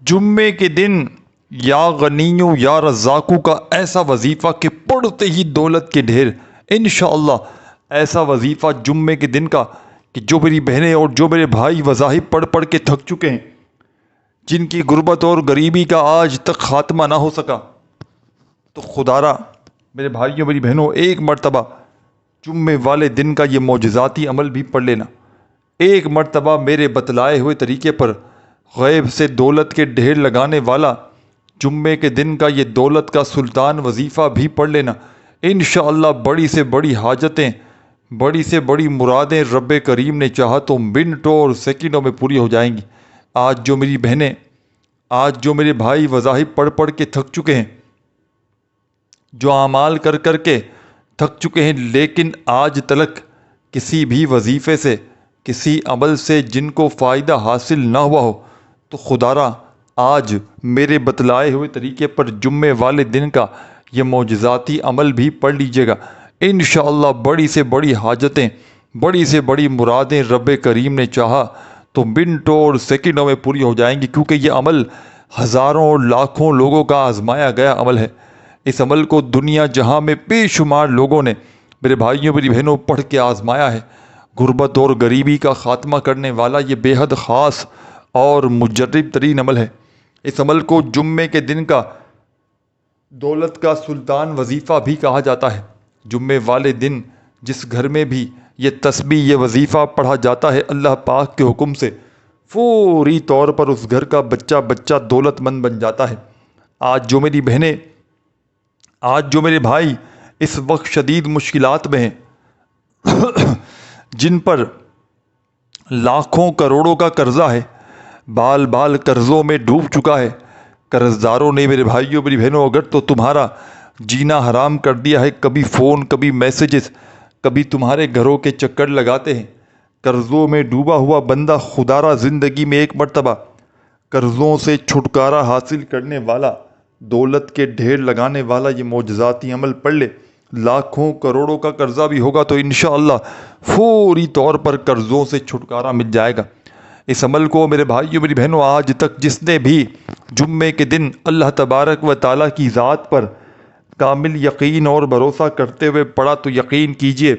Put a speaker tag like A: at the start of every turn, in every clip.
A: جمعے کے دن یا غنیوں یا رزاقوں کا ایسا وظیفہ کہ پڑھتے ہی دولت کے ڈھیر، انشاءاللہ ایسا وظیفہ جمعے کے دن کا کہ جو میری بہنیں اور جو میرے بھائی وظائف پڑھ پڑھ کے تھک چکے ہیں، جن کی غربت اور غریبی کا آج تک خاتمہ نہ ہو سکا، تو خدارا میرے بھائیوں میری بہنوں ایک مرتبہ جمعے والے دن کا یہ معجزاتی عمل بھی پڑھ لینا۔ ایک مرتبہ میرے بتلائے ہوئے طریقے پر غیب سے دولت کے ڈھیر لگانے والا جمعے کے دن کا یہ دولت کا سلطان وظیفہ بھی پڑھ لینا۔ انشاءاللہ بڑی سے بڑی حاجتیں، بڑی سے بڑی مرادیں رب کریم نے چاہا تو منٹوں اور سیکنڈوں میں پوری ہو جائیں گی۔ آج جو میری بہنیں، آج جو میرے بھائی وظائف پڑھ پڑھ کے تھک چکے ہیں، جو اعمال کر کر کے تھک چکے ہیں، لیکن آج تلک کسی بھی وظیفے سے، کسی عمل سے جن کو فائدہ حاصل نہ ہوا ہو، تو خدارا آج میرے بتلائے ہوئے طریقے پر جمعے والے دن کا یہ معجزاتی عمل بھی پڑھ لیجئے گا۔ انشاءاللہ بڑی سے بڑی حاجتیں، بڑی سے بڑی مرادیں رب کریم نے چاہا تو منٹوں اور سیکنڈوں میں پوری ہو جائیں گی، کیونکہ یہ عمل ہزاروں اور لاکھوں لوگوں کا آزمایا گیا عمل ہے۔ اس عمل کو دنیا جہاں میں بے شمار لوگوں نے، میرے بھائیوں میری بہنوں، پڑھ کے آزمایا ہے۔ غربت اور غریبی کا خاتمہ کرنے والا یہ بے حد خاص اور مجرب ترین عمل ہے۔ اس عمل کو جمعے کے دن کا دولت کا سلطان وظیفہ بھی کہا جاتا ہے۔ جمعے والے دن جس گھر میں بھی یہ تسبیح، یہ وظیفہ پڑھا جاتا ہے، اللہ پاک کے حکم سے فوری طور پر اس گھر کا بچہ بچہ دولت مند بن جاتا ہے۔ آج جو میری بہنیں، آج جو میرے بھائی اس وقت شدید مشکلات میں ہیں، جن پر لاکھوں کروڑوں کا قرضہ ہے، بال بال قرضوں میں ڈوب چکا ہے، قرض داروں نے میرے بھائیوں میری بہنوں اگر تو تمہارا جینا حرام کر دیا ہے، کبھی فون، کبھی میسیجز، کبھی تمہارے گھروں کے چکر لگاتے ہیں۔ قرضوں میں ڈوبا ہوا بندہ خدارا زندگی میں ایک مرتبہ قرضوں سے چھٹکارا حاصل کرنے والا، دولت کے ڈھیر لگانے والا یہ معجزاتی عمل پڑھ لے، لاکھوں کروڑوں کا قرضہ بھی ہوگا تو انشاءاللہ فوری طور پر قرضوں سے چھٹکارا مل جائے گا۔ اس عمل کو میرے بھائیوں میری بہنوں آج تک جس نے بھی جمعے کے دن اللہ تبارک و تعالیٰ کی ذات پر کامل یقین اور بھروسہ کرتے ہوئے پڑھا تو یقین کیجئے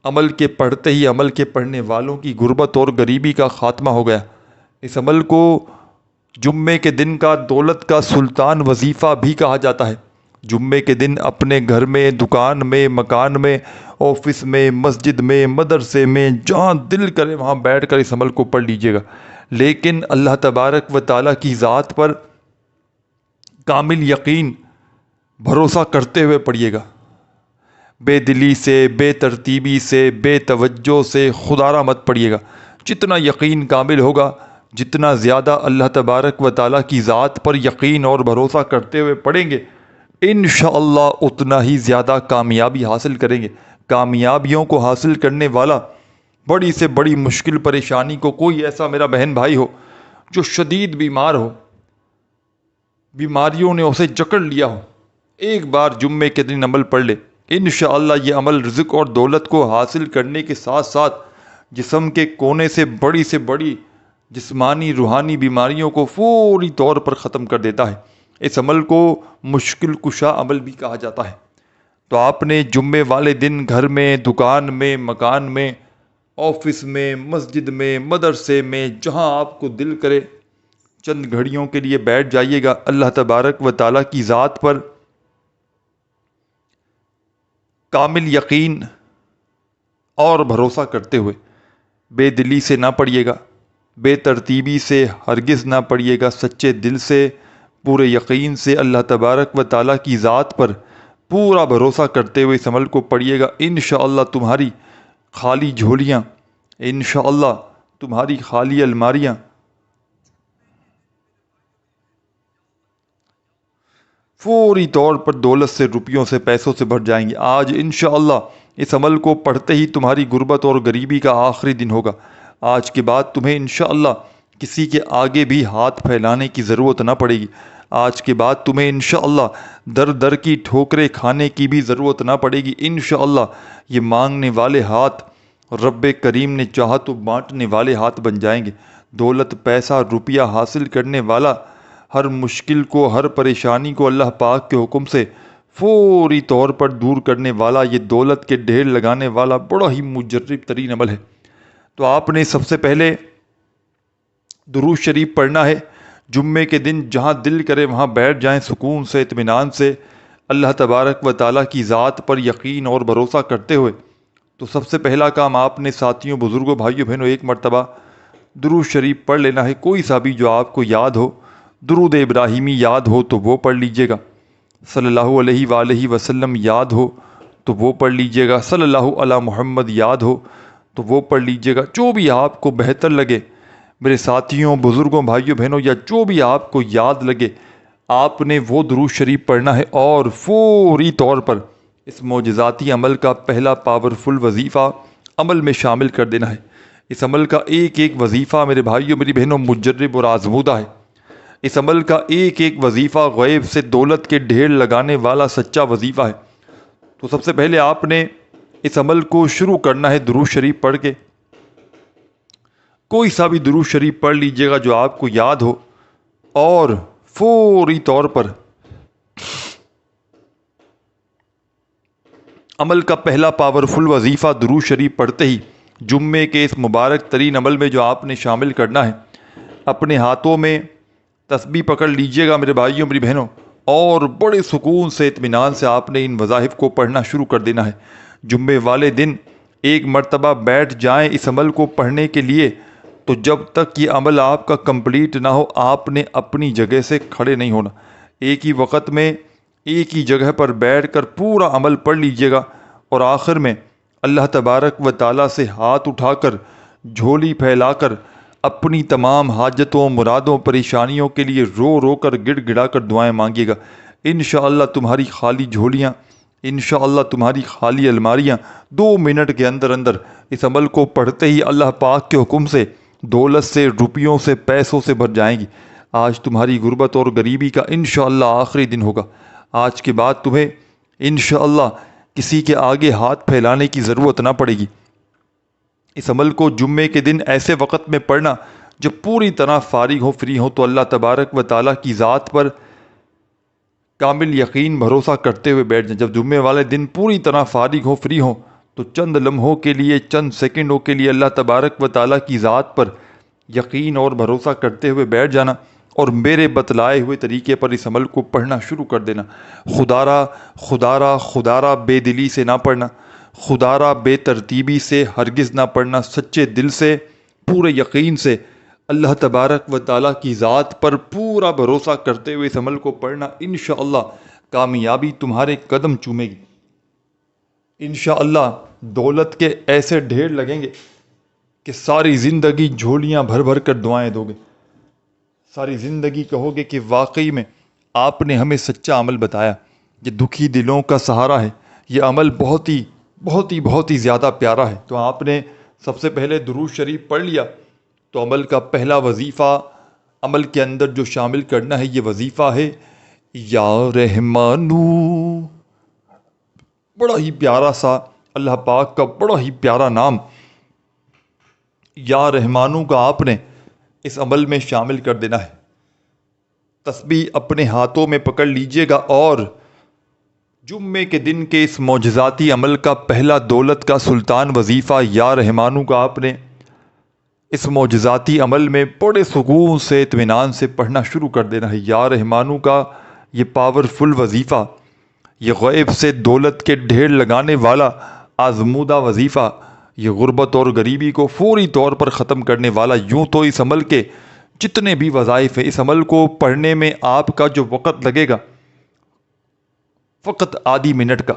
A: عمل کے پڑھتے ہی عمل کے پڑھنے والوں کی غربت اور غریبی کا خاتمہ ہو گیا۔ اس عمل کو جمعے کے دن کا دولت کا سلطان وظیفہ بھی کہا جاتا ہے۔ جمعے کے دن اپنے گھر میں، دکان میں، مکان میں، آفس میں، مسجد میں، مدرسے میں، جہاں دل کرے وہاں بیٹھ کر اس عمل کو پڑھ لیجئے گا، لیکن اللہ تبارک و تعالیٰ کی ذات پر کامل یقین بھروسہ کرتے ہوئے پڑھیے گا۔ بے دلی سے، بے ترتیبی سے، بے توجہ سے خدارا مت پڑھیے گا۔ جتنا یقین کامل ہوگا، جتنا زیادہ اللہ تبارک و تعالیٰ کی ذات پر یقین اور بھروسہ کرتے ہوئے پڑھیں گے، انشاءاللہ اتنا ہی زیادہ کامیابی حاصل کریں گے۔ کامیابیوں کو حاصل کرنے والا، بڑی سے بڑی مشکل پریشانی کو، کوئی ایسا میرا بہن بھائی ہو جو شدید بیمار ہو، بیماریوں نے اسے جکڑ لیا ہو، ایک بار جمعے کے دن عمل پڑھ لے، انشاءاللہ یہ عمل رزق اور دولت کو حاصل کرنے کے ساتھ ساتھ جسم کے کونے سے بڑی جسمانی روحانی بیماریوں کو فوری طور پر ختم کر دیتا ہے۔ اس عمل کو مشکل کشا عمل بھی کہا جاتا ہے۔ تو آپ نے جمعے والے دن گھر میں، دکان میں، مکان میں، آفس میں، مسجد میں، مدرسے میں، جہاں آپ کو دل کرے چند گھڑیوں کے لیے بیٹھ جائیے گا، اللہ تبارک و تعالیٰ کی ذات پر کامل یقین اور بھروسہ کرتے ہوئے، بے دلی سے نہ پڑھیے گا، بے ترتیبی سے ہرگز نہ پڑھیے گا، سچے دل سے، پورے یقین سے اللہ تبارک و تعالیٰ کی ذات پر پورا بھروسہ کرتے ہوئے اس عمل کو پڑھیے گا۔ انشاءاللہ تمہاری خالی جھولیاں، انشاءاللہ تمہاری خالی الماریاں فوری طور پر دولت سے، روپیوں سے، پیسوں سے بھر جائیں گی۔ آج انشاءاللہ اس عمل کو پڑھتے ہی تمہاری غربت اور غریبی کا آخری دن ہوگا۔ آج کے بعد تمہیں انشاءاللہ کسی کے آگے بھی ہاتھ پھیلانے کی ضرورت نہ پڑے گی۔ آج کے بعد تمہیں انشاءاللہ در در کی ٹھوکریں کھانے کی بھی ضرورت نہ پڑے گی۔ انشاءاللہ یہ مانگنے والے ہاتھ رب کریم نے چاہا تو بانٹنے والے ہاتھ بن جائیں گے۔ دولت، پیسہ، روپیہ حاصل کرنے والا ہر مشکل کو، ہر پریشانی کو اللہ پاک کے حکم سے فوری طور پر دور کرنے والا، یہ دولت کے ڈھیر لگانے والا بڑا ہی مجرب ترین عمل ہے۔ تو آپ نے سب سے پہلے درود شریف پڑھنا ہے۔ جمعے کے دن جہاں دل کرے وہاں بیٹھ جائیں سکون سے، اطمینان سے، اللہ تبارک و تعالیٰ کی ذات پر یقین اور بھروسہ کرتے ہوئے۔ تو سب سے پہلا کام آپ نے ساتھیوں، بزرگوں، بھائیوں، بہنوں، ایک مرتبہ درود شریف پڑھ لینا ہے، کوئی سا بھی جو آپ کو یاد ہو۔ درود ابراہیمی یاد ہو تو وہ پڑھ لیجئے گا، صلی اللہ علیہ وآلہ وسلم یاد ہو تو وہ پڑھ لیجئے گا، صلی اللہ علی محمد یاد ہو تو وہ پڑھ لیجئے گا، جو بھی آپ کو بہتر لگے میرے ساتھیوں، بزرگوں، بھائیوں، بہنوں، یا جو بھی آپ کو یاد لگے آپ نے وہ درود شریف پڑھنا ہے، اور فوری طور پر اس معجزاتی عمل کا پہلا پاورفل وظیفہ عمل میں شامل کر دینا ہے۔ اس عمل کا ایک ایک وظیفہ میرے بھائیوں، میری بہنوں، مجرب اور آزمودہ ہے۔ اس عمل کا ایک ایک وظیفہ غیب سے دولت کے ڈھیر لگانے والا سچا وظیفہ ہے۔ تو سب سے پہلے آپ نے اس عمل کو شروع کرنا ہے درود شریف پڑھ کے۔ کوئی سا بھی درود شریف پڑھ لیجئے گا جو آپ کو یاد ہو، اور فوری طور پر عمل کا پہلا پاورفل وظیفہ درود شریف پڑھتے ہی جمعے کے اس مبارک ترین عمل میں جو آپ نے شامل کرنا ہے، اپنے ہاتھوں میں تسبیح پکڑ لیجئے گا میرے بھائیوں، میری بہنوں، اور بڑے سکون سے، اطمینان سے آپ نے ان وظائف کو پڑھنا شروع کر دینا ہے۔ جمعے والے دن ایک مرتبہ بیٹھ جائیں اس عمل کو پڑھنے کے لیے، تو جب تک یہ عمل آپ کا کمپلیٹ نہ ہو آپ نے اپنی جگہ سے کھڑے نہیں ہونا۔ ایک ہی وقت میں ایک ہی جگہ پر بیٹھ کر پورا عمل پڑھ لیجئے گا، اور آخر میں اللہ تبارک و تعالیٰ سے ہاتھ اٹھا کر، جھولی پھیلا کر اپنی تمام حاجتوں، مرادوں، پریشانیوں کے لیے رو رو کر، گڑ گڑا کر دعائیں مانگیے گا۔ انشاءاللہ تمہاری خالی جھولیاں، انشاءاللہ تمہاری خالی الماریاں 2 منٹ کے اندر اندر اس عمل کو پڑھتے ہی اللہ پاک کے حکم سے دولت سے، روپیوں سے، پیسوں سے بھر جائیں گی۔ آج تمہاری غربت اور غریبی کا انشاءاللہ آخری دن ہوگا۔ آج کے بعد تمہیں انشاءاللہ کسی کے آگے ہاتھ پھیلانے کی ضرورت نہ پڑے گی۔ اس عمل کو جمعے کے دن ایسے وقت میں پڑھنا جب پوری طرح فارغ ہو، فری ہو، تو اللہ تبارک و تعالیٰ کی ذات پر کامل یقین بھروسہ کرتے ہوئے بیٹھ جائیں۔ جب جمعے والے دن پوری طرح فارغ ہو، فری ہو، تو چند لمحوں کے لیے، چند سیکنڈوں کے لیے اللہ تبارک و تعالیٰ کی ذات پر یقین اور بھروسہ کرتے ہوئے بیٹھ جانا، اور میرے بتلائے ہوئے طریقے پر اس عمل کو پڑھنا شروع کر دینا۔ خدارہ بے دلی سے نہ پڑھنا، خدارہ بے ترتیبی سے ہرگز نہ پڑھنا، سچے دل سے، پورے یقین سے، اللہ تبارک و تعالیٰ کی ذات پر پورا بھروسہ کرتے ہوئے اس عمل کو پڑھنا۔ انشاءاللہ کامیابی تمہارے قدم چومے گی۔ انشاءاللہ دولت کے ایسے ڈھیر لگیں گے کہ ساری زندگی جھولیاں بھر بھر کر دعائیں دو گے، ساری زندگی کہو گے کہ واقعی میں آپ نے ہمیں سچا عمل بتایا، یہ دکھی دلوں کا سہارا ہے، یہ عمل بہت ہی زیادہ پیارا ہے۔ تو آپ نے سب سے پہلے درود شریف پڑھ لیا، تو عمل کا پہلا وظیفہ عمل کے اندر جو شامل کرنا ہے، یہ وظیفہ ہے یا رحمانو۔ بڑا ہی پیارا سا اللہ پاک کا بڑا ہی پیارا نام یا رحمانو کا آپ نے اس عمل میں شامل کر دینا ہے۔ تسبیح اپنے ہاتھوں میں پکڑ لیجئے گا، اور جمعے کے دن کے اس معجزاتی عمل کا پہلا دولت کا سلطان وظیفہ یا رحمانو کا آپ نے اس معجزاتی عمل میں بڑے سکون سے، اطمینان سے پڑھنا شروع کر دینا ہے۔ یا رحمانو کا یہ پاورفل وظیفہ، یہ غیب سے دولت کے ڈھیر لگانے والا آزمودہ وظیفہ، یہ غربت اور غریبی کو فوری طور پر ختم کرنے والا، یوں تو اس عمل کے جتنے بھی وظائف ہیں، اس عمل کو پڑھنے میں آپ کا جو وقت لگے گا فقط آدھی منٹ کا،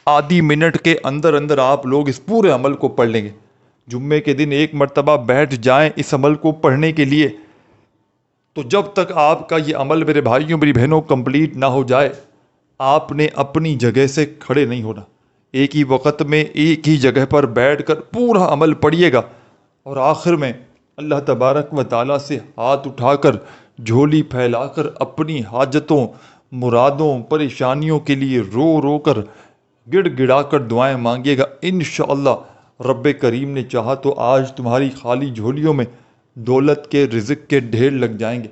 A: آدھی منٹ کے اندر اندر آپ لوگ اس پورے عمل کو پڑھ لیں گے۔ جمعے کے دن ایک مرتبہ بیٹھ جائیں اس عمل کو پڑھنے کے لیے، تو جب تک آپ کا یہ عمل میرے بھائیوں، میری بہنوں کمپلیٹ نہ ہو جائے آپ نے اپنی جگہ سے کھڑے نہیں ہونا۔ ایک ہی وقت میں ایک ہی جگہ پر بیٹھ کر پورا عمل پڑھیے گا، اور آخر میں اللہ تبارک و تعالیٰ سے ہاتھ اٹھا کر، جھولی پھیلا کر اپنی حاجتوں، مرادوں، پریشانیوں کے لیے رو رو کر، گڑ گڑا کر دعائیں مانگیے گا۔ انشاءاللہ رب کریم نے چاہا تو آج تمہاری خالی جھولیوں میں دولت کے، رزق کے ڈھیر لگ جائیں گے۔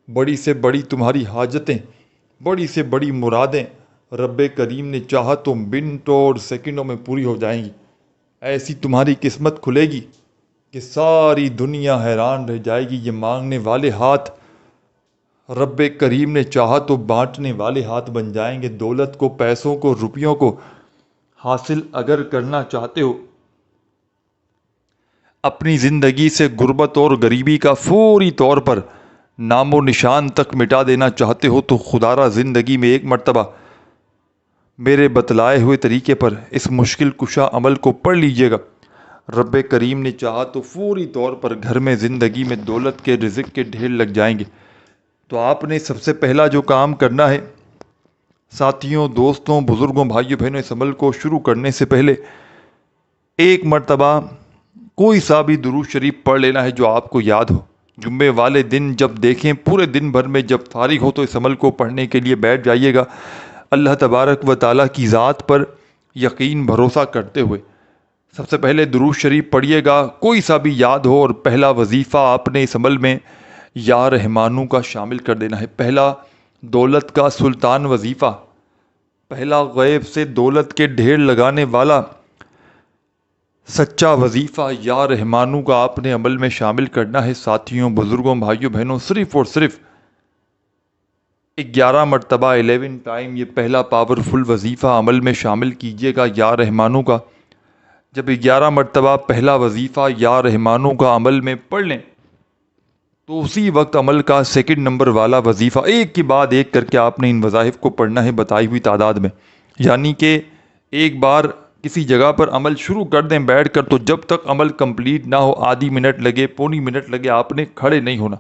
A: بڑی سے بڑی تمہاری حاجتیں، بڑی سے بڑی مرادیں رب کریم نے چاہا تو منٹوں اور سیکنڈوں میں پوری ہو جائیں گی۔ ایسی تمہاری قسمت کھلے گی کہ ساری دنیا حیران رہ جائے گی۔ یہ مانگنے والے ہاتھ رب کریم نے چاہا تو بانٹنے والے ہاتھ بن جائیں گے۔ دولت کو، پیسوں کو، روپیوں کو حاصل اگر کرنا چاہتے ہو، اپنی زندگی سے غربت اور غریبی کا فوری طور پر نام و نشان تک مٹا دینا چاہتے ہو، تو خدا را زندگی میں ایک مرتبہ میرے بتلائے ہوئے طریقے پر اس مشکل کشا عمل کو پڑھ لیجئے گا۔ رب کریم نے چاہا تو فوری طور پر گھر میں، زندگی میں دولت کے، رزق کے ڈھیر لگ جائیں گے۔ تو آپ نے سب سے پہلا جو کام کرنا ہے ساتھیوں، دوستوں، بزرگوں، بھائیوں، بہنوں، اس عمل کو شروع کرنے سے پہلے ایک مرتبہ کوئی سا بھی درود شریف پڑھ لینا ہے جو آپ کو یاد ہو۔ جمعے والے دن جب دیکھیں، پورے دن بھر میں جب فارغ ہو تو اس عمل کو پڑھنے کے لیے بیٹھ جائیے گا، اللہ تبارک و تعالیٰ کی ذات پر یقین بھروسہ کرتے ہوئے۔ سب سے پہلے درود شریف پڑھیے گا، کوئی سا بھی یاد ہو، اور پہلا وظیفہ آپ نے اس عمل میں یا رحمانوں کا شامل کر دینا ہے۔ پہلا دولت کا سلطان وظیفہ، پہلا غیب سے دولت کے ڈھیر لگانے والا سچا وظیفہ یا رحمانوں کا آپ نے عمل میں شامل کرنا ہے۔ ساتھیوں، بزرگوں، بھائیوں، بہنوں، صرف اور صرف 11 مرتبہ 11 ٹائم یہ پہلا پاورفل وظیفہ عمل میں شامل کیجیے گا یا رحمانوں کا۔ جب 11 مرتبہ پہلا وظیفہ یا رحمانوں کا عمل میں پڑھ لیں تو اسی وقت عمل کا سیکنڈ نمبر والا وظیفہ ایک کے بعد ایک کر کے آپ نے ان وظائف کو پڑھنا ہے بتائی ہوئی تعداد میں۔ یعنی کہ ایک بار کسی جگہ پر عمل شروع کر دیں بیٹھ کر، تو جب تک عمل کمپلیٹ نہ ہو، آدھی منٹ لگے، پونی منٹ لگے، آپ نے کھڑے نہیں ہونا۔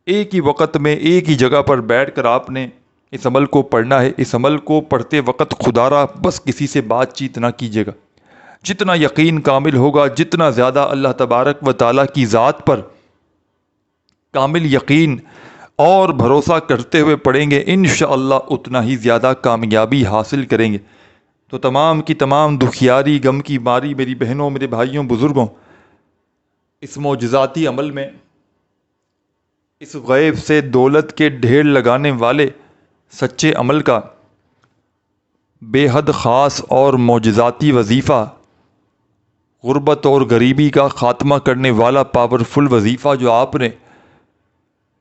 A: ایک ہی وقت میں ایک ہی جگہ پر بیٹھ کر آپ نے اس عمل کو پڑھنا ہے۔ اس عمل کو پڑھتے وقت خدا را بس کسی سے بات چیت نہ کیجیے گا۔ جتنا یقین کامل ہوگا، جتنا زیادہ اللہ تبارک و تعالیٰ کی ذات پر کامل یقین اور بھروسہ کرتے ہوئے پڑھیں گے، انشاءاللہ اتنا ہی زیادہ کامیابی حاصل کریں گے۔ تو تمام کی تمام دکھیاری، غم کی ماری میری بہنوں، میرے بھائیوں، بزرگوں، اس معجزاتی عمل میں، اس غیب سے دولت کے ڈھیر لگانے والے سچے عمل کا بے حد خاص اور معجزاتی وظیفہ، غربت اور غریبی کا خاتمہ کرنے والا پاورفل وظیفہ جو آپ نے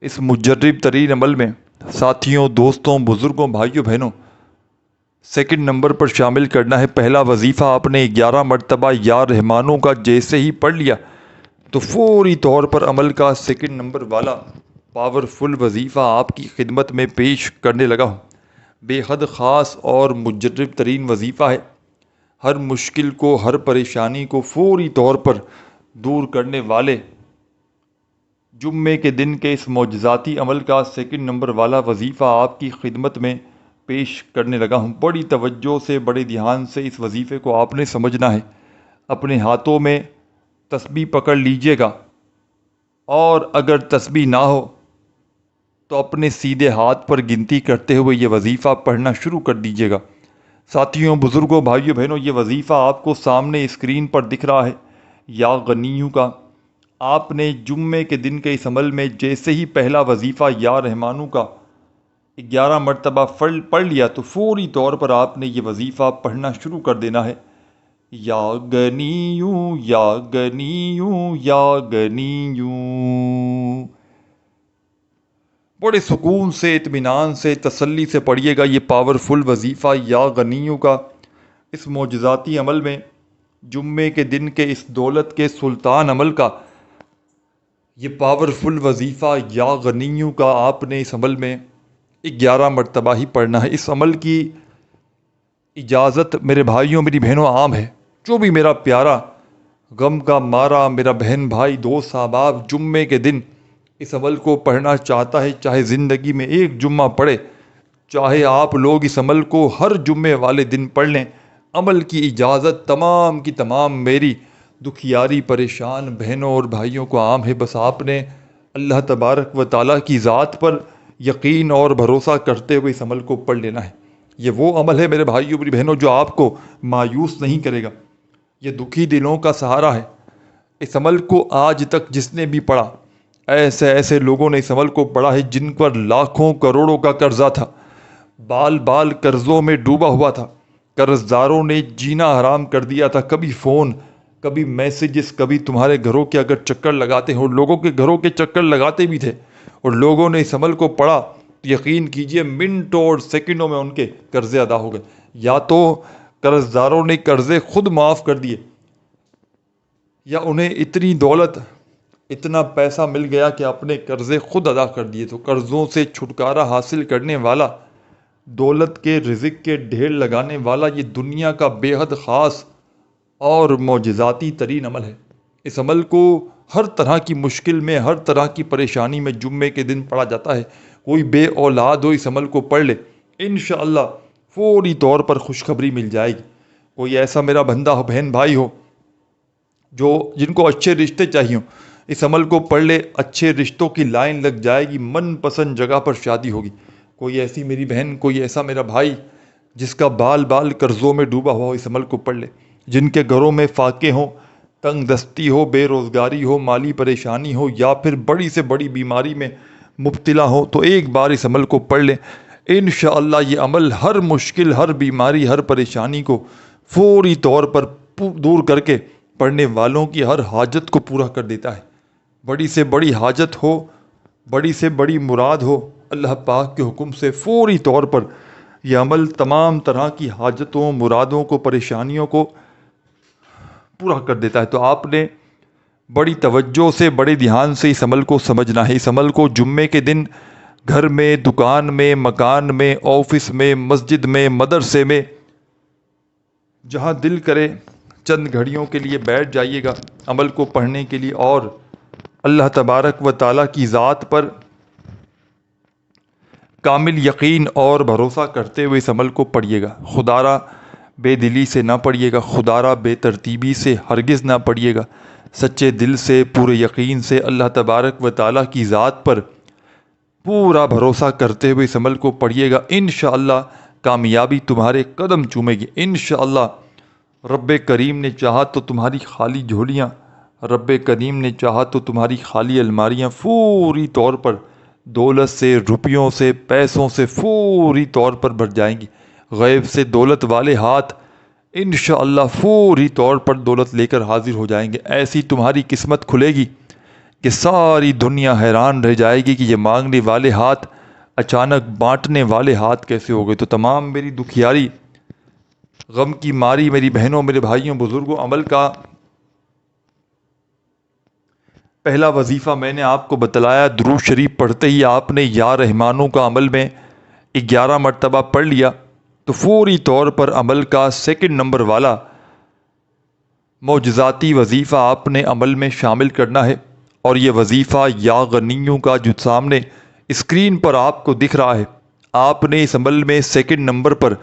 A: اس مجرب ترین عمل میں ساتھیوں، دوستوں، بزرگوں، بھائیوں، بہنوں سیکنڈ نمبر پر شامل کرنا ہے۔ پہلا وظیفہ آپ نے 11 مرتبہ یا رحمانوں کا جیسے ہی پڑھ لیا تو فوری طور پر عمل کا سیکنڈ نمبر والا پاورفل وظیفہ آپ کی خدمت میں پیش کرنے لگا ہوں۔ بے حد خاص اور مجرب ترین وظیفہ ہے۔ ہر مشکل کو، ہر پریشانی کو فوری طور پر دور کرنے والے جمعے کے دن کے اس معجزاتی عمل کا سیکنڈ نمبر والا وظیفہ آپ کی خدمت میں پیش کرنے لگا ہوں۔ بڑی توجہ سے، بڑے دھیان سے اس وظیفے کو آپ نے سمجھنا ہے۔ اپنے ہاتھوں میں تسبیح پکڑ لیجئے گا، اور اگر تسبیح نہ ہو تو اپنے سیدھے ہاتھ پر گنتی کرتے ہوئے یہ وظیفہ پڑھنا شروع کر دیجئے گا۔ ساتھیوں، بزرگوں، بھائیوں، بہنوں، یہ وظیفہ آپ کو سامنے اسکرین پر دکھ رہا ہے، یا غنیوں کا۔ آپ نے جمعے کے دن کے اس عمل میں جیسے ہی پہلا وظیفہ یا رحمانوں کا 11 مرتبہ پڑھ لیا تو فوری طور پر آپ نے یہ وظیفہ پڑھنا شروع کر دینا ہے۔ یا غنیوں، یا غنیوں، یا غنیوں۔ بڑے سکون سے، اطمینان سے، تسلی سے پڑھیے گا یہ پاورفل وظیفہ یا غنیوں کا۔ اس معجزاتی عمل میں جمعے کے دن کے اس دولت کے سلطان عمل کا یہ پاورفل وظیفہ یا غنیوں کا آپ نے اس عمل میں 11 مرتبہ ہی پڑھنا ہے۔ اس عمل کی اجازت میرے بھائیوں، میری بہنوں عام ہے۔ جو بھی میرا پیارا، غم کا مارا میرا بہن، بھائی، دوست، احباب جمعے کے دن اس عمل کو پڑھنا چاہتا ہے، چاہے زندگی میں ایک جمعہ پڑھے، چاہے آپ لوگ اس عمل کو ہر جمعے والے دن پڑھ لیں، عمل کی اجازت تمام کی تمام میری دکھیاری پریشان بہنوں اور بھائیوں کو عام ہے۔ بس آپ نے اللہ تبارک و تعالیٰ کی ذات پر یقین اور بھروسہ کرتے ہوئے اس عمل کو پڑھ لینا ہے۔ یہ وہ عمل ہے میرے بھائیوں، میری بہنوں، جو آپ کو مایوس نہیں کرے گا۔ یہ دکھی دلوں کا سہارا ہے۔ اس عمل کو آج تک جس نے بھی پڑھا، ایسے ایسے لوگوں نے اس عمل کو پڑھا ہے جن پر لاکھوں کروڑوں کا قرضہ تھا، بال بال قرضوں میں ڈوبا ہوا تھا، قرض داروں نے جینا حرام کر دیا تھا، کبھی فون، کبھی میسیجز، کبھی تمہارے گھروں کے اگر چکر لگاتے ہو، لوگوں کے گھروں کے چکر لگاتے بھی تھے، اور لوگوں نے اس عمل کو پڑھا تو یقین کیجئے منٹوں اور سیکنڈوں میں ان کے قرضے ادا ہو گئے، یا تو قرض داروں نے قرضے خود معاف کر دیے، یا انہیں اتنی دولت، اتنا پیسہ مل گیا کہ اپنے قرضے خود ادا کر دیے۔ تو قرضوں سے چھٹکارا حاصل کرنے والا، دولت کے رزق کے ڈھیر لگانے والا، یہ دنیا کا بے حد خاص اور معجزاتی ترین عمل ہے۔ اس عمل کو ہر طرح کی مشکل میں، ہر طرح کی پریشانی میں جمعے کے دن پڑھا جاتا ہے۔ کوئی بے اولاد ہو، اس عمل کو پڑھ لے، انشاءاللہ فوری طور پر خوشخبری مل جائے گی۔ کوئی ایسا میرا بندہ ہو، بہن بھائی ہو، جن کو اچھے رشتے چاہیے، اس عمل کو پڑھ لے، اچھے رشتوں کی لائن لگ جائے گی، من پسند جگہ پر شادی ہوگی۔ کوئی ایسی میری بہن، کوئی ایسا میرا بھائی جس کا بال بال قرضوں میں ڈوبا ہوا ہو، اس عمل کو پڑھ لے۔ جن کے گھروں میں فاقے ہوں، تنگ دستی ہو، بے روزگاری ہو، مالی پریشانی ہو، یا پھر بڑی سے بڑی بیماری میں مبتلا ہو، تو ایک بار اس عمل کو پڑھ لیں۔ انشاءاللہ یہ عمل ہر مشکل، ہر بیماری، ہر پریشانی کو فوری طور پر دور کر کے پڑھنے والوں کی ہر حاجت کو پورا کر دیتا ہے۔ بڑی سے بڑی حاجت ہو، بڑی سے بڑی مراد ہو، اللہ پاک کے حکم سے فوری طور پر یہ عمل تمام طرح کی حاجتوں، مرادوں کو، پریشانیوں کو پورا کر دیتا ہے۔ تو آپ نے بڑی توجہ سے، بڑے دھیان سے اس عمل کو سمجھنا ہے۔ اس عمل کو جمعے کے دن گھر میں، دکان میں، مکان میں، آفس میں، مسجد میں، مدرسے میں، جہاں دل کرے چند گھڑیوں کے لیے بیٹھ جائیے گا عمل کو پڑھنے کے لیے، اور اللہ تبارک و تعالیٰ کی ذات پر کامل یقین اور بھروسہ کرتے ہوئے اس عمل کو پڑھیے گا۔ خدا را بے دلی سے نہ پڑھیے گا، خدا را بے ترتیبی سے ہرگز نہ پڑھیے گا، سچے دل سے، پورے یقین سے، اللہ تبارک و تعالیٰ کی ذات پر پورا بھروسہ کرتے ہوئے اس عمل کو پڑھیے گا۔ انشاءاللہ کامیابی تمہارے قدم چومے گی۔ انشاءاللہ رب کریم نے چاہا تو تمہاری خالی جھولیاں، رب کریم نے چاہا تو تمہاری خالی الماریاں فوری طور پر دولت سے، روپیوں سے، پیسوں سے فوری طور پر بھر جائیں گی۔ غیب سے دولت والے ہاتھ انشاءاللہ فوری طور پر دولت لے کر حاضر ہو جائیں گے۔ ایسی تمہاری قسمت کھلے گی کہ ساری دنیا حیران رہ جائے گی کہ یہ مانگنے والے ہاتھ اچانک بانٹنے والے ہاتھ کیسے ہو گئے۔ تو تمام میری دکھیاری، غم کی ماری میری بہنوں، میرے بھائیوں، بزرگوں، عمل کا پہلا وظیفہ میں نے آپ کو بتلایا، درود شریف پڑھتے ہی آپ نے یا رحمانوں کا عمل میں 11 مرتبہ پڑھ لیا تو فوری طور پر عمل کا سیکنڈ نمبر والا معجزاتی وظیفہ آپ نے عمل میں شامل کرنا ہے۔ اور یہ وظیفہ یا غنیوں کا جو سامنے اسکرین پر آپ کو دکھ رہا ہے، آپ نے اس عمل میں سیکنڈ نمبر پر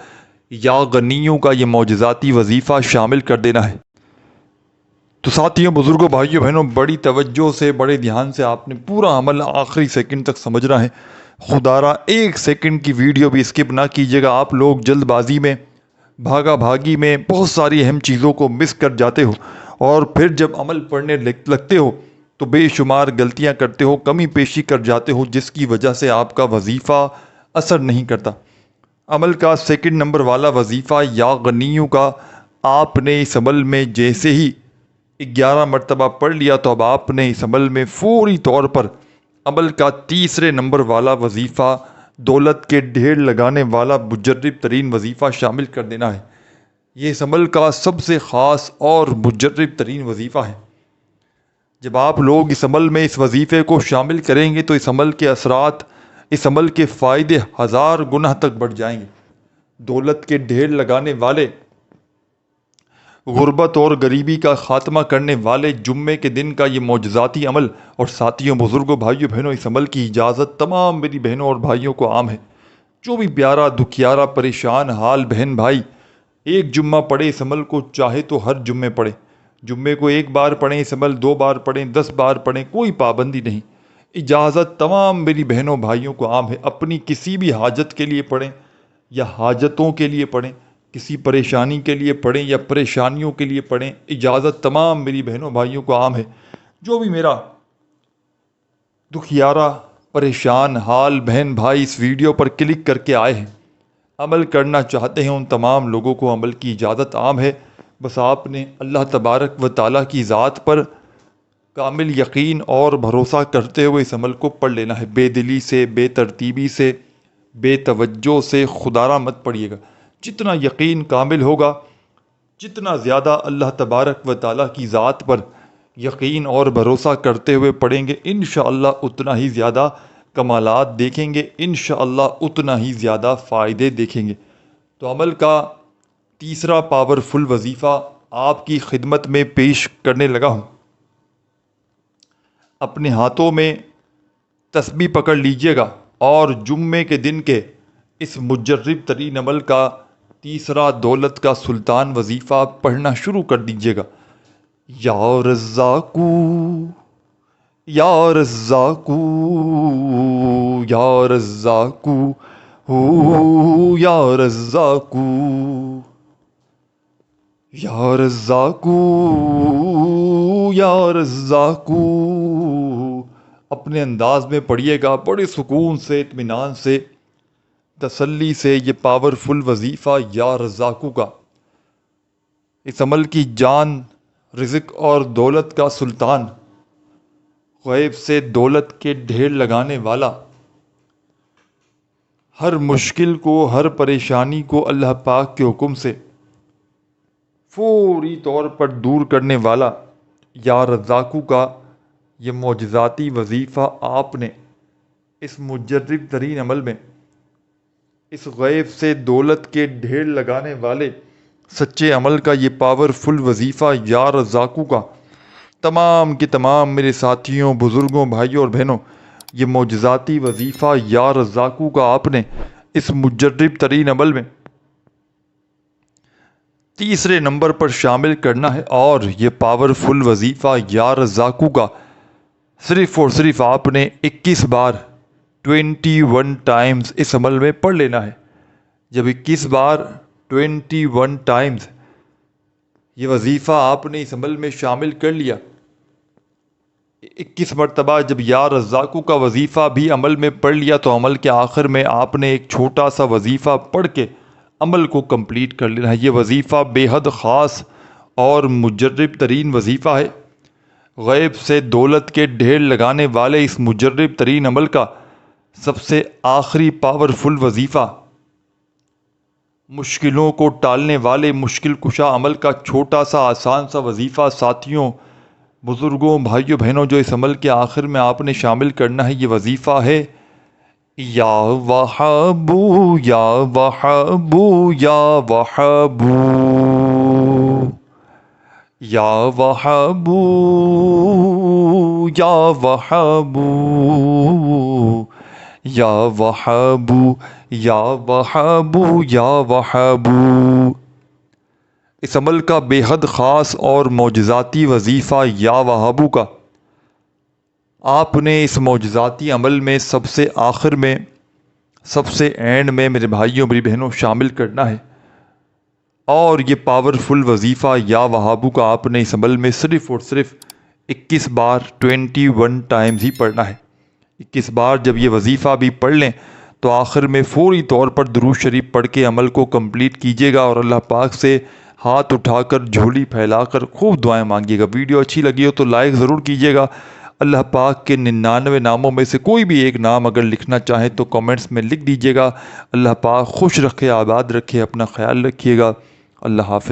A: یا غنیوں کا یہ معجزاتی وظیفہ شامل کر دینا ہے۔ تو ساتھیوں، بزرگوں، بھائیوں، بہنوں، بڑی توجہ سے، بڑے دھیان سے آپ نے پورا عمل آخری سیکنڈ تک سمجھنا ہے۔ خدا را ایک سیکنڈ کی ویڈیو بھی اسکپ نہ کیجیے گا۔ آپ لوگ جلد بازی میں، بھاگا بھاگی میں بہت ساری اہم چیزوں کو مس کر جاتے ہو، اور پھر جب عمل پڑھنے لگتے ہو تو بے شمار غلطیاں کرتے ہو، کمی پیشی کر جاتے ہو، جس کی وجہ سے آپ کا وظیفہ اثر نہیں کرتا۔ عمل کا سیکنڈ نمبر والا وظیفہ یا غنیوں کا آپ نے اس عمل میں جیسے ہی 11 مرتبہ پڑھ لیا تو اب آپ نے اس عمل میں فوری طور پر عمل کا تیسرے نمبر والا وظیفہ، دولت کے ڈھیر لگانے والا مجرب ترین وظیفہ شامل کر دینا ہے۔ یہ اس عمل کا سب سے خاص اور مجرب ترین وظیفہ ہے۔ جب آپ لوگ اس عمل میں اس وظیفے کو شامل کریں گے تو اس عمل کے اثرات، اس عمل کے فائدے 1000 گنا تک بڑھ جائیں گے۔ دولت کے ڈھیر لگانے والے، غربت اور غریبی کا خاتمہ کرنے والے جمعے کے دن کا یہ معجزاتی عمل، اور ساتھیوں، بزرگوں، بھائیوں، بہنوں، اس عمل کی اجازت تمام میری بہنوں اور بھائیوں کو عام ہے۔ جو بھی پیارا، دکھیارا، پریشان حال بہن بھائی ایک جمعہ پڑھے اس عمل کو، چاہے تو ہر جمعے پڑھے، جمعے کو ایک بار پڑھیں اس عمل، 2 بار پڑھیں، 10 بار پڑھیں، کوئی پابندی نہیں۔ اجازت تمام میری بہنوں بھائیوں کو عام ہے۔ اپنی کسی بھی حاجت کے لیے پڑھیں یا حاجتوں کے لیے پڑھیں، کسی پریشانی کے لیے پڑھیں یا پریشانیوں کے لیے پڑھیں، اجازت تمام میری بہنوں بھائیوں کو عام ہے۔ جو بھی میرا دکھیارہ پریشان حال بہن بھائی اس ویڈیو پر کلک کر کے آئے ہیں، عمل کرنا چاہتے ہیں، ان تمام لوگوں کو عمل کی اجازت عام ہے۔ بس آپ نے اللہ تبارک و تعالیٰ کی ذات پر کامل یقین اور بھروسہ کرتے ہوئے اس عمل کو پڑھ لینا ہے، بے دلی سے، بے ترتیبی سے، بے توجہ سے خودارہ مت پڑھیے گا۔ جتنا یقین کامل ہوگا، جتنا زیادہ اللہ تبارک و تعالیٰ کی ذات پر یقین اور بھروسہ کرتے ہوئے پڑھیں گے، انشاءاللہ اتنا ہی زیادہ کمالات دیکھیں گے، انشاءاللہ اتنا ہی زیادہ فائدے دیکھیں گے۔ تو عمل کا تیسرا پاورفل وظیفہ آپ کی خدمت میں پیش کرنے لگا ہوں۔ اپنے ہاتھوں میں تسبیح پکڑ لیجئے گا اور جمعے کے دن کے اس مجرب ترین عمل کا تیسرا دولت کا سلطان وظیفہ پڑھنا شروع کر دیجئے گا۔ یا رزاقو یا رزاقو یا رزاقو یا رزاقو یا رزاقو یا رزاقو۔ اپنے انداز میں پڑھیے گا، بڑے سکون سے، اطمینان سے، تسلی سے یہ پاورفل وظیفہ یا رزاقو کا۔ اس عمل کی جان، رزق اور دولت کا سلطان، غیب سے دولت کے ڈھیر لگانے والا، ہر مشکل کو، ہر پریشانی کو اللہ پاک کے حکم سے فوری طور پر دور کرنے والا یا رزاقو کا یہ معجزاتی وظیفہ آپ نے اس مجرب ترین عمل میں، اس غیب سے دولت کے ڈھیر لگانے والے سچے عمل کا یہ پاورفل وظیفہ یا رزاقو کا تمام کے تمام میرے ساتھیوں، بزرگوں، بھائیوں اور بہنوں، یہ معجزاتی وظیفہ یا رزاقو کا آپ نے اس مجرب ترین عمل میں تیسرے نمبر پر شامل کرنا ہے، اور یہ پاورفل وظیفہ یا رزاقو کا صرف اور صرف آپ نے 21 بار 21 ٹائمز اس عمل میں پڑھ لینا ہے۔ جب 21 بار 21 ٹائمز یہ وظیفہ آپ نے اس عمل میں شامل کر لیا، 21 مرتبہ جب یا رزاقو کا وظیفہ بھی عمل میں پڑھ لیا، تو عمل کے آخر میں آپ نے ایک چھوٹا سا وظیفہ پڑھ کے عمل کو کمپلیٹ کر لینا ہے۔ یہ وظیفہ بے حد خاص اور مجرب ترین وظیفہ ہے۔ غیب سے دولت کے ڈھیر لگانے والے اس مجرب ترین عمل کا سب سے آخری پاورفل وظیفہ، مشکلوں کو ٹالنے والے مشکل کشا عمل کا چھوٹا سا آسان سا وظیفہ، ساتھیوں، بزرگوں، بھائیوں، بہنوں، جو اس عمل کے آخر میں آپ نے شامل کرنا ہے، یہ وظیفہ ہے یا وہابو یا وہابو یا وہابو یا وہابو یا وہابو یا وہابو یا وہابو یا وہابو۔ اس عمل کا بے حد خاص اور معجزاتی وظیفہ یا وہابو کا آپ نے اس معجزاتی عمل میں سب سے آخر میں، سب سے اینڈ میں میرے بھائیوں، میری بہنوں، شامل کرنا ہے، اور یہ پاورفل وظیفہ یا وہابو کا آپ نے اس عمل میں صرف اور صرف 21 بار 21 ٹائمز ہی پڑھنا ہے۔ 21 بار جب یہ وظیفہ بھی پڑھ لیں تو آخر میں فوری طور پر درود شریف پڑھ کے عمل کو کمپلیٹ کیجیے گا، اور اللہ پاک سے ہاتھ اٹھا کر، جھولی پھیلا کر خوب دعائیں مانگیے گا۔ ویڈیو اچھی لگی ہو تو لائک ضرور کیجیے گا۔ اللہ پاک کے 99 ناموں میں سے کوئی بھی ایک نام اگر لکھنا چاہیں تو کمنٹس میں لکھ دیجیے گا۔ اللہ پاک خوش رکھے، آباد رکھے، اپنا خیال رکھیے گا۔ اللہ حافظ۔